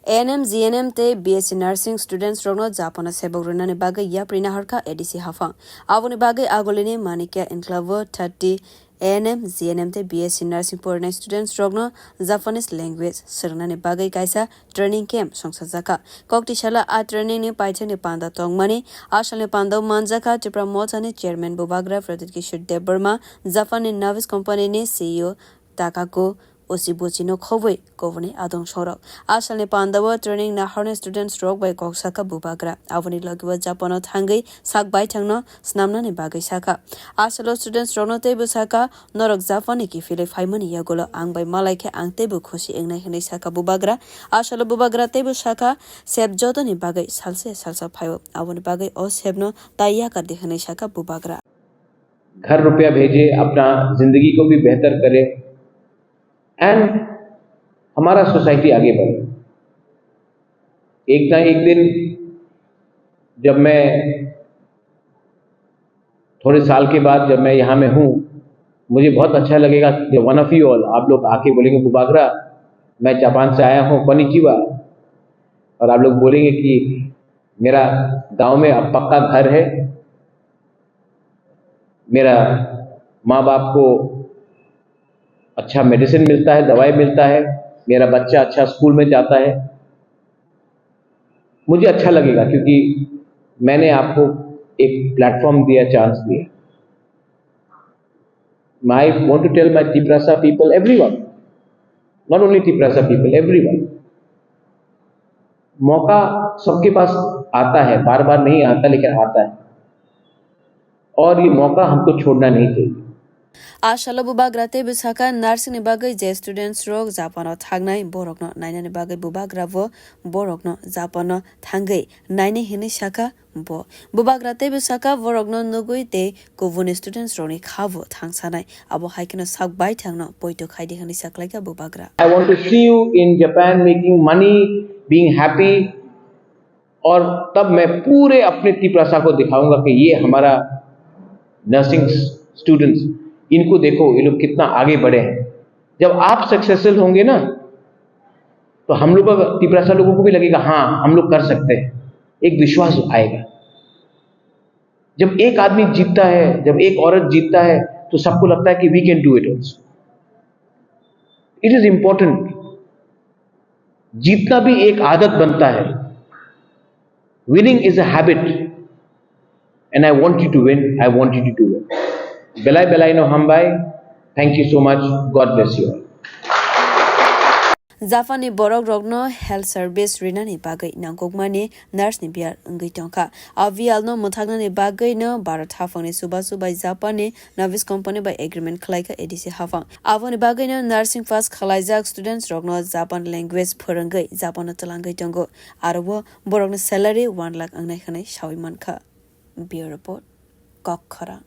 ANM GNM te BSc nursing students rogno Japan sebok runani bagai ya prina harka ADC hafang avoni bagai agolini manikya enclave 30 ANM GNM te BSc nursing purna students rogno Japanese language sirnani bagai kaisa training camp songsajaka kokti shala a training ni paithani panda tongmani ashale panda manjaka Tripura Mochani chairman Bubagra Pradesh Kishore Dev Burma Japanese Navis company ni CEO Takako Osibuchino khowai kovani adong sorok ashalni pandawa training na harne students rok by koksaka bubagra avani lagwa japano thangai sakbai thangno snamna ni bagai saka asalo students rokno te busaka norok japani ki file faimani yagolo angbai malaike angte bu khosi engnai hene saka bubagra asalo bubagra te busaka seb jodo ni bagai salsa phaibo avani bagai o sebno taiya ka dekhne saka bubagra घर रुपया भेजे अपना जिंदगी को भी बेहतर करे and हमारा सोसाइटी आगे बढ़े। एक ना एक दिन जब मैं थोड़े साल के बाद जब मैं यहाँ में हूँ मुझे बहुत अच्छा लगेगा कि वन ऑफ यू ऑल आप लोग आके बोलेंगे बुबागरा मैं जापान से आया हूँ कोनिचिवा और आप लोग बोलेंगे कि मेरा गांव में अब पक्का घर है, मेरा माँ बाप को अच्छा मेडिसिन मिलता है, दवाई मिलता है, मेरा बच्चा अच्छा स्कूल में जाता है। मुझे अच्छा लगेगा क्योंकि मैंने आपको एक प्लेटफॉर्म दिया, चांस दिया। I want to tell my Tiprasa people, everyone, not only Tiprasa people, everyone, मौका सबके पास आता है, बार बार नहीं आता लेकिन आता है और ये मौका हमको छोड़ना नहीं चाहिए। Ashala bubagra te bisaka nursing ni bagai je students rok Japan thangnai borokno nainani bagai bubagra vo borokno Japan thangai naini hini saka bo bubagra te bisaka borokno nugui te kovun students roni khavo thangsanai abo haikino sakbai thangno poito khaidi hini saklaika bubagra I want to see you in Japan making money, being happy और तब मैं पूरे अपने तिप्रसा को दिखाऊंगा कि ये हमारा नर्सिंग स्टूडेंट्स इनको देखो ये लोग कितना आगे बढ़े हैं। जब आप सक्सेसफुल होंगे ना तो हम लोग तिप्रसा लोगों को भी लगेगा हाँ हम लोग कर सकते हैं, एक विश्वास आएगा। जब एक आदमी जीतता है, जब एक औरत जीतता है तो सबको लगता है कि we can do it also. It is important, जीतना भी एक आदत बनता है। Winning is a habit and I want you to win, I want you to win. Belai belai no hambai. Thank you so much. God bless you all. Japani borok rogno health service rinani bagai nangkokmani nurse ni biar ngai tongka avial no muthagna ni bagai no Bharat haphangni chubachu by Japani Navis company by agreement khlaika ADC hafang avoni bagai no nursing pass khalaijak students rogno Japan language phorangai Japan talangai tongo arbo borokni salary 1 lakh angnai khanai shawi mankha. Bureau report Kokhara.